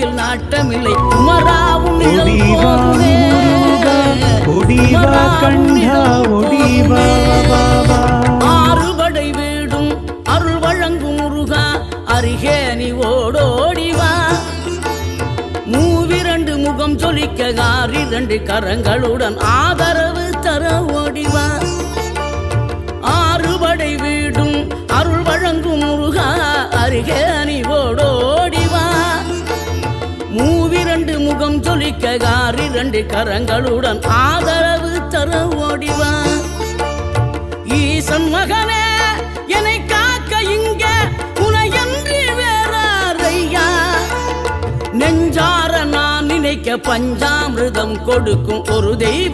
வேலையில் நாட்டமில்லை குமராவும் ஆறுபடை வீடும் அருள் வழங்கும் முருகா அருகே நீ ஓடோடிவா மூவிரண்டு முகம் சொலிக்க ஆறிரண்டு கரங்களுடன் ஆதரவு தர ஓடிவா ஆறுபடை வீடும் அருள் வழங்கும் முருகா அருகே நீ ஓடோடிவா மூவிரண்டு முகம் சொலிக்க ஆறிரண்டு கரங்களுடன் ஆதரவு தர ஓடிவா ஈசன் மகனே என்னை காக்க இங்க உனையன்றி வேறாரையா நெஞ்சார நான் நினைக்க பஞ்சாமிர்தம் கொடுக்கும் ஒரு தெய்வம்